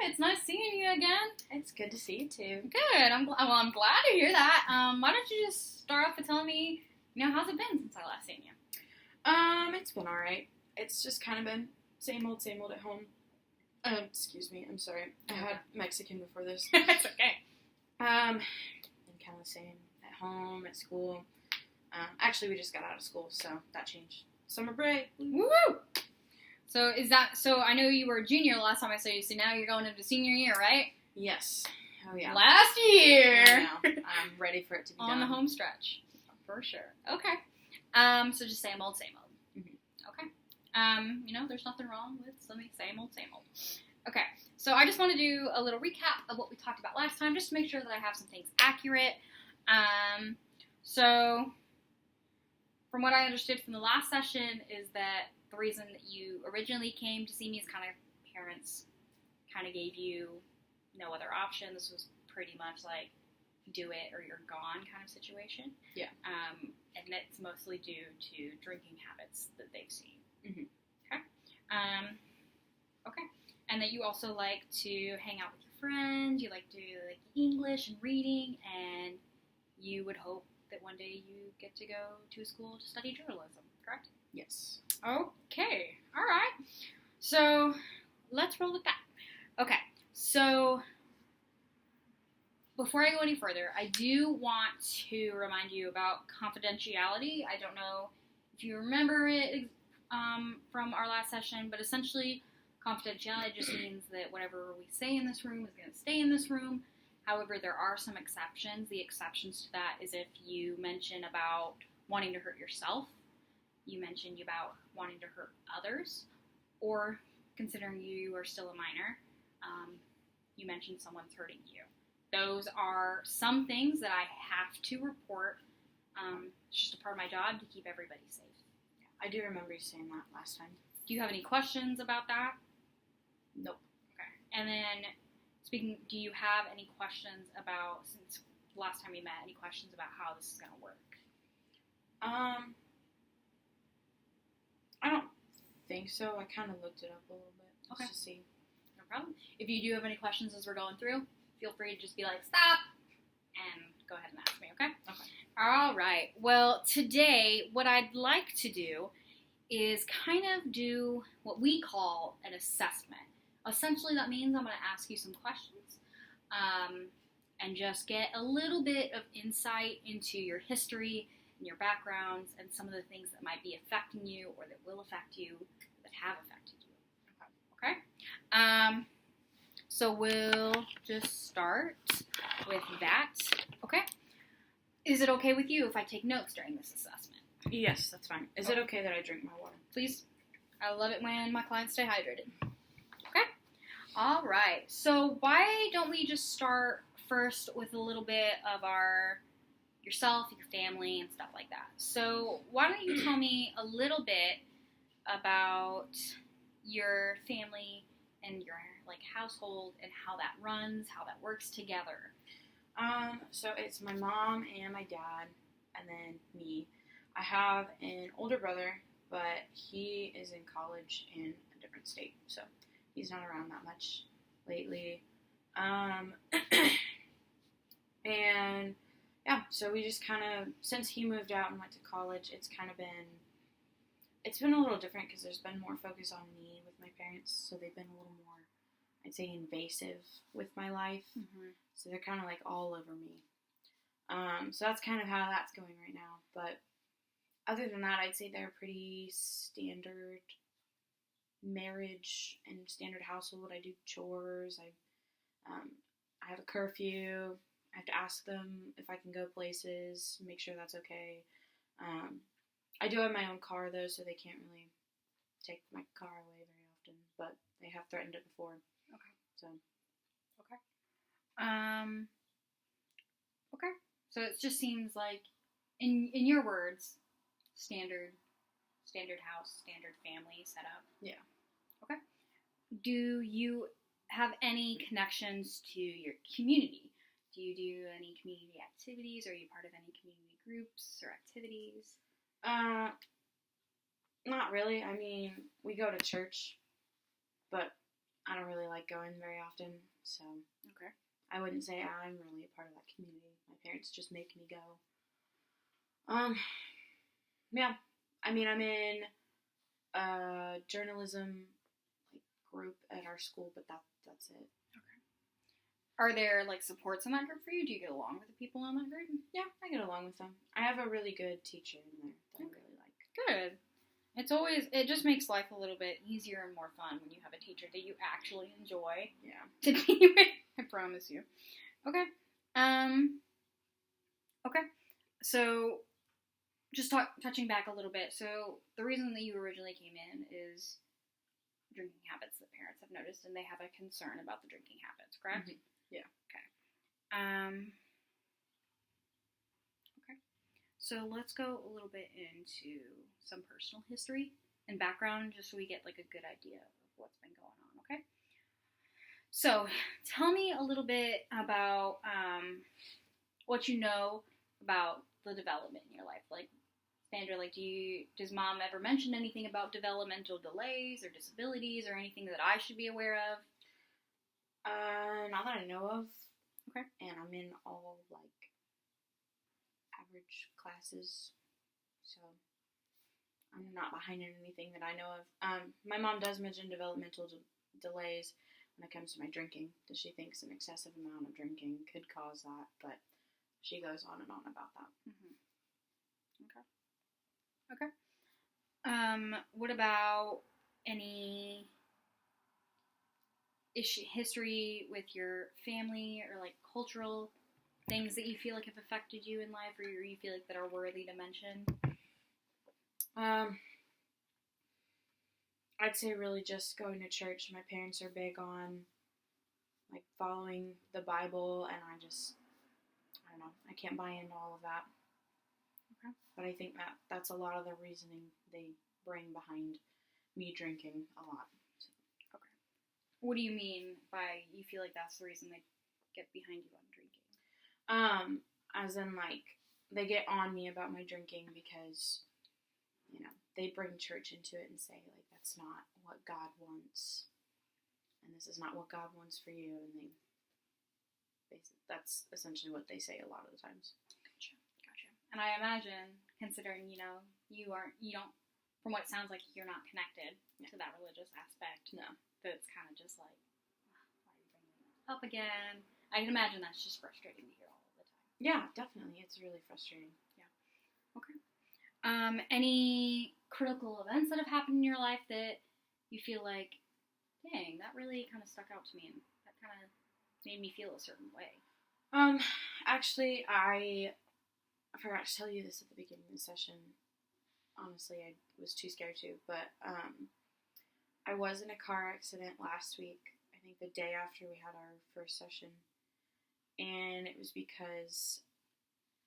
It's nice seeing you again. It's good to see you too. Good. I'm glad to hear that. Why don't you just start off with telling me, how's it been since I last seen you? It's been alright. It's just kind of been same old at home. Excuse me, I'm sorry. I had Mexican before this. It's okay. And kind of the same at home, at school. Actually, we just got out of school, so that changed. Summer break. Woo! So I know you were a junior last time I saw you, so now you're going into senior year, right? Yes. Oh, yeah. Last year! I know. I'm ready for it to be On done. the home stretch. For sure. Okay. So just same old. Mm-hmm. Okay. There's nothing wrong with same old. Okay. So I just want to do a little recap of what we talked about last time, just to make sure that I have some things accurate. So from what I understood from the last session is that the reason that you originally came to see me is parents kind of gave you no other option. This was pretty much like do it or you're gone kind of situation. Yeah. And it's mostly due to drinking habits that they've seen. Mm-hmm. Okay. Okay. And that you also like to hang out with your friends. You like to do English and reading, and you would hope that one day you get to go to a school to study journalism. Correct? Yes. Okay. All right. So let's roll with that. Okay. So before I go any further, I do want to remind you about confidentiality. I don't know if you remember it from our last session, but essentially confidentiality just means that whatever we say in this room is going to stay in this room. However, there are some exceptions. The exceptions to that is if you mention about wanting to hurt yourself, you mentioned about wanting to hurt others, or considering you are still a minor, you mentioned someone's hurting you. Those are some things that I have to report. It's just a part of my job to keep everybody safe. Yeah, I do remember you saying that last time. Do you have any questions about that? Nope. Okay. And then, do you have any questions about, since the last time we met, any questions about how this is going to work? I don't think so. I kind of looked it up a little bit just to see. No problem. If you do have any questions as we're going through, feel free to just be like, stop, and go ahead and ask me, okay? Okay. All right. Well, today, what I'd like to do is kind of do what we call an assessment. Essentially, that means I'm going to ask you some questions and just get a little bit of insight into your history and your backgrounds and some of the things that might be affecting you or that will affect you, that have affected you. Okay? So we'll just start with that. Okay? Is it okay with you if I take notes during this assessment? Yes, that's fine. Is it okay that I drink my water? Please. I love it when my clients stay hydrated. Okay? All right. So why don't we just start first with a little bit of yourself, your family, and stuff like that. So why don't you tell me a little bit about your family and your household and how that runs, how that works together. So it's my mom and my dad, and then me. I have an older brother, but he is in college in a different state, so he's not around that much lately. And yeah, so we just kind of, since he moved out and went to college, it's been a little different because there's been more focus on me with my parents, so they've been a little more, I'd say, invasive with my life. Mm-hmm. So they're kind of all over me. So that's kind of how that's going right now. But other than that, I'd say they're pretty standard marriage and standard household. I do chores. I have a curfew. I have to ask them if I can go places, make sure that's okay. I do have my own car, though, so they can't really take my car away very often, but they have threatened it before. Okay. So. Okay. Okay. So it just seems like, in your words, standard house, standard family setup. Yeah. Okay. Do you have any connections to your community? Do you do any community activities? Are you part of any community groups or activities? Not really. I mean, we go to church, but I don't really like going very often, so Okay. I wouldn't say I'm really a part of that community. My parents just make me go. Yeah. I mean, I'm in a journalism group at our school, but that's it. Are there like supports in that group for you? Do you get along with the people in that group? Yeah, I get along with them. I have a really good teacher in there that I really like. Good. It just makes life a little bit easier and more fun when you have a teacher that you actually enjoy Yeah. to be with. I promise you. Okay. Okay. So, just touching back a little bit. So, the reason that you originally came in is drinking habits that parents have noticed, and they have a concern about the drinking habits, correct? Mm-hmm. Yeah. Okay. Okay. So let's go a little bit into some personal history and background, just so we get like a good idea of what's been going on. Okay. So tell me a little bit about what you know about the development in your life. Like, Sandra, like, does mom ever mention anything about developmental delays or disabilities or anything that I should be aware of? Not that I know of. Okay. And I'm in all, like, average classes, so I'm not behind in anything that I know of. My mom does mention developmental delays when it comes to my drinking, that she thinks an excessive amount of drinking could cause that, but she goes on and on about that. Mm-hmm. Okay. What about any history with your family or like cultural things that you feel like have affected you in life, or you feel like that are worthy to mention? I'd say really just going to church. My parents are big on like following the Bible, and I don't know, I can't buy into all of that. Okay. But I think that's a lot of the reasoning they bring behind me drinking a lot. So. Okay. What do you mean by you feel like that's the reason they get behind you on drinking? As in like they get on me about my drinking because, you know, they bring church into it and say like that's not what God wants, and this is not what God wants for you, and that's essentially what they say a lot of the times. Gotcha. And I imagine, considering, you know, you don't, from what it sounds like, you're not connected to that religious aspect. No. That it's kind of just like, why are you bringing this up again? I can imagine that's just frustrating to hear all of the time. Yeah, definitely. It's really frustrating. Yeah. Okay. Any critical events that have happened in your life that you feel like, dang, that really kind of stuck out to me, and that kind of made me feel a certain way? Actually, I forgot to tell you this at the beginning of the session. Honestly, I was too scared to, but I was in a car accident last week, I think the day after we had our first session, and it was because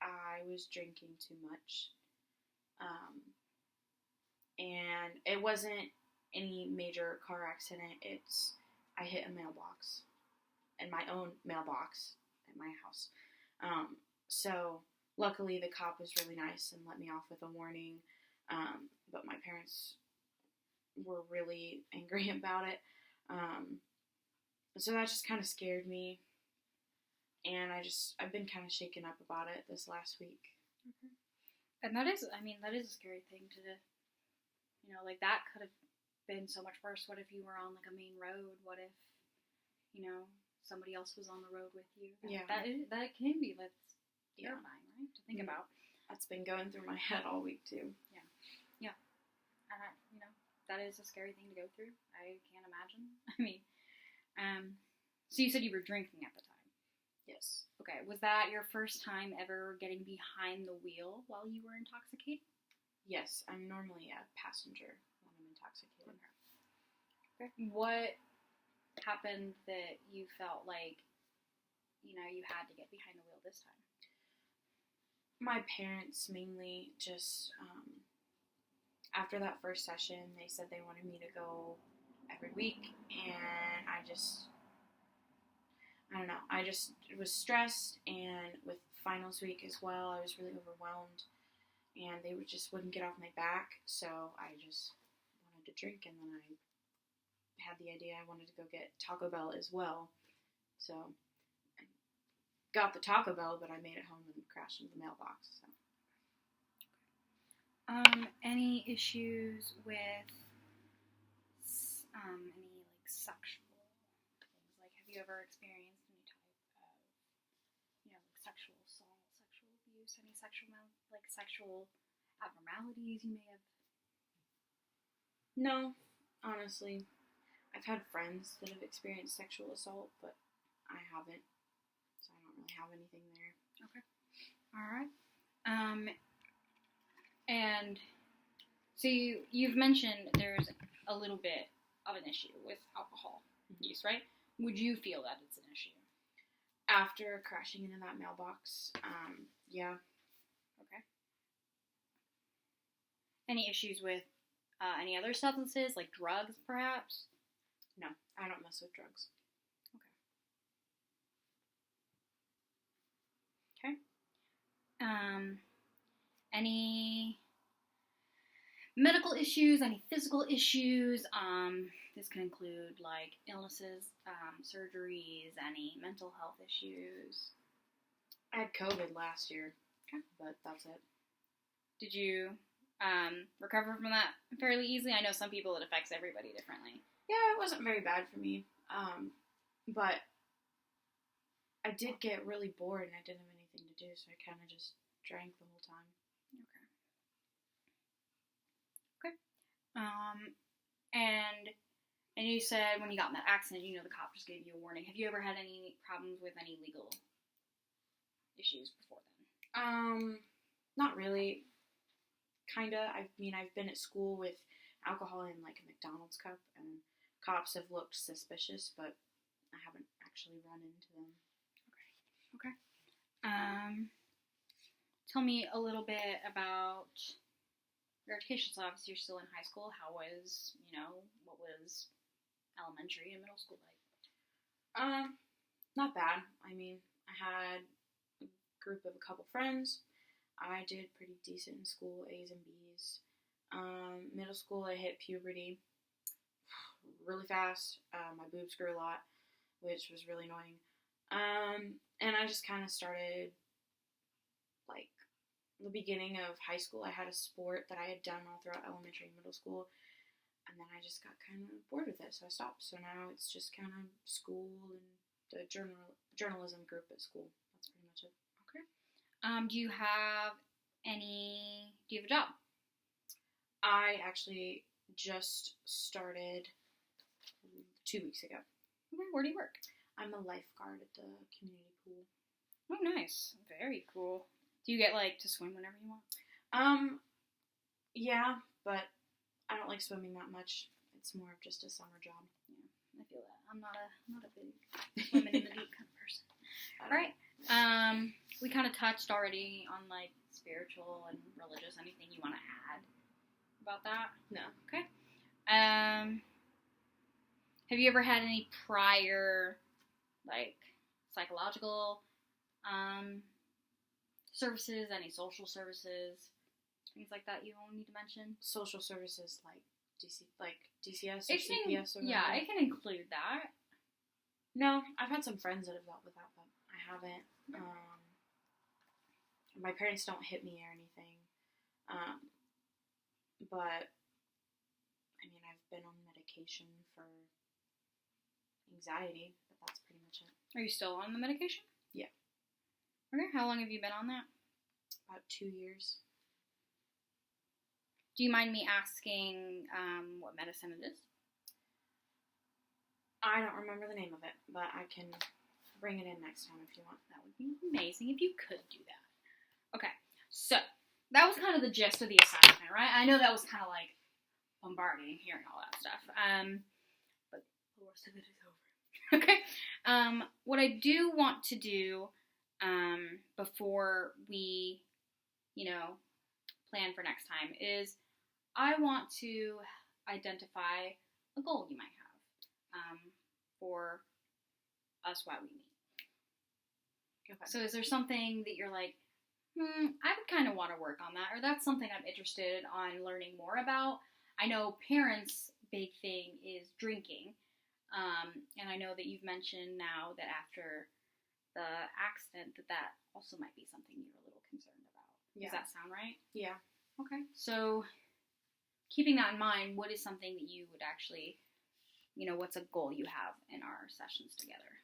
I was drinking too much. And it wasn't any major car accident. I hit a mailbox, in my own mailbox at my house. So luckily the cop was really nice and let me off with a warning. But my parents were really angry about it. So that just kind of scared me. And I've been kind of shaken up about it this last week. Mm-hmm. And that is a scary thing to, you know, like that could have been so much worse. What if you were on like a main road? What if, you know, somebody else was on the road with you? That can be, that's terrifying, right? To think about. That's been going through my head all week too. Yeah. And you know, that is a scary thing to go through. I can't imagine. I mean, so you said you were drinking at the time. Yes. Okay. Was that your first time ever getting behind the wheel while you were intoxicated? Yes, I'm normally a passenger when I'm intoxicated. Okay. What happened that you felt like, you know, you had to get behind the wheel this time? My parents mainly just, after that first session, they said they wanted me to go every week, and I don't know, I just was stressed, and with finals week as well, I was really overwhelmed, and they just wouldn't get off my back, so I just wanted to drink, and then I had the idea I wanted to go get Taco Bell as well. So I got the Taco Bell, but I made it home and crashed into the mailbox. So. Any issues with any like sexual things? Like, have you ever experienced any type of, like sexual assault, sexual abuse, any sexual abnormalities you may have? No, honestly. I've had friends that have experienced sexual assault, but I haven't. So I don't really have anything there. Okay. All right. And so you've mentioned there's a little bit of an issue with alcohol use, right? Would you feel that it's an issue? After crashing into that mailbox, yeah. Okay. Any issues with any other substances, like drugs, perhaps? No, I don't mess with drugs. Okay. Any medical issues, any physical issues? This can include like illnesses, surgeries, any mental health issues. I had COVID last year, but that's it. Did you recover from that fairly easily? I know some people it affects everybody differently. Yeah, it wasn't very bad for me, but I did get really bored and I didn't have anything to do, so I kind of just drank the whole time. Okay. And you said when you got in that accident, the cop just gave you a warning. Have you ever had any problems with any legal issues before then? Not really. Kinda. I've been at school with alcohol in like a McDonald's cup, and cops have looked suspicious, but I haven't actually run into them. Okay. Tell me a little bit about your education. So obviously you're still in high school. How was, what was elementary and middle school like? Not bad. I had a group of a couple friends. I did pretty decent in school, A's and B's. Middle school, I hit puberty really fast. My boobs grew a lot, which was really annoying. And I just kind of started, like, the beginning of high school. I had a sport that I had done all throughout elementary and middle school, and then I just got kind of bored with it, so I stopped. So now it's just kind of school and the journalism group at school. That's pretty much it. Okay. Do you have a job? I actually just started 2 weeks ago. Okay, where do you work? I'm a lifeguard at the community pool. Oh, nice. Very cool. Do you get, to swim whenever you want? Yeah, but I don't like swimming that much. It's more of just a summer job. Yeah, I feel that. I'm not a big swimming in the deep kind of person. All right. We kind of touched already on, spiritual and religious. Anything you want to add about that? No. Okay. Have you ever had any prior, psychological, services, any social services, things like that you all need to mention? Social services DCS or CPS or yeah, it can include that. No, I've had some friends that have dealt with that, but I haven't. My parents don't hit me or anything. But I've been on medication for anxiety, but that's pretty much it. Are you still on the medication? Yeah. Okay, how long have you been on that? About 2 years. Do you mind me asking what medicine it is? I don't remember the name of it, but I can bring it in next time if you want. That would be amazing if you could do that. Okay, so that was kind of the gist of the assignment, right? I know that was kind of bombarding hearing all that stuff, but the worst of it is over. Okay, what I do want to do before we, plan for next time is I want to identify a goal you might have for us while we meet. Okay. So is there something that you're like, I would kind of want to work on that, or that's something I'm interested on learning more about? I know parents big thing is drinking. And I know that you've mentioned now that after the accident that also might be something you're a little concerned about. Yeah. Does that sound right? Yeah. Okay. So, keeping that in mind, what is something that you would actually, what's a goal you have in our sessions together?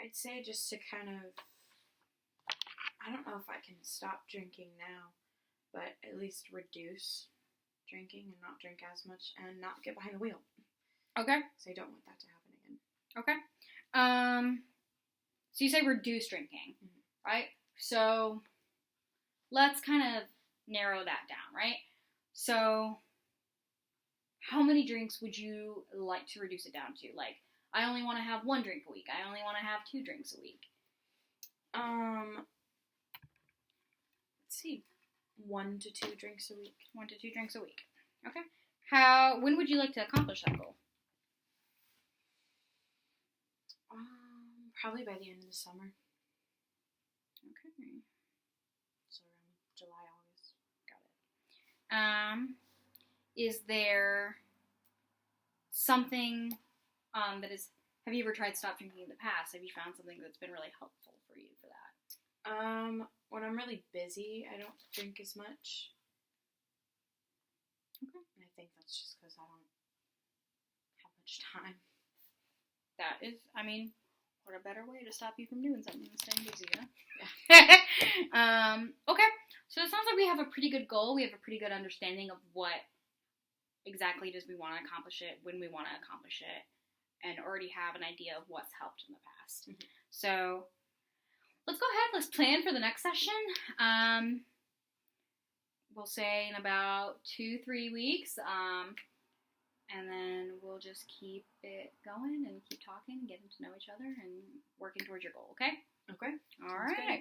I'd say just to kind of, I don't know if I can stop drinking now, but at least reduce drinking and not drink as much and not get behind the wheel. Okay. So I don't want that to happen again. Okay. So you say reduce drinking, right? So let's kind of narrow that down, right? So how many drinks would you like to reduce it down to? Like, I only want to have 1 drink a week. I only want to have 2 drinks a week. Let's see, 1 to 2 drinks a week. 1 to 2 drinks a week. Okay. When would you like to accomplish that goal? Probably by the end of the summer. Okay. So around July, August. Got it. Is there something that is? Have you ever tried stop drinking in the past? Have you found something that's been really helpful for you for that? When I'm really busy, I don't drink as much. Okay. And I think that's just because I don't have much time. That is, what a better way to stop you from doing something than staying busy, you know? Yeah. Okay. So it sounds like we have a pretty good goal. We have a pretty good understanding of what exactly does we want to accomplish it, when we want to accomplish it, and already have an idea of what's helped in the past. Mm-hmm. So let's go ahead. Let's plan for the next session. We'll say in about 2-3 weeks. And then we'll just keep it going and keep talking and getting to know each other and working towards your goal, okay? Okay. All right.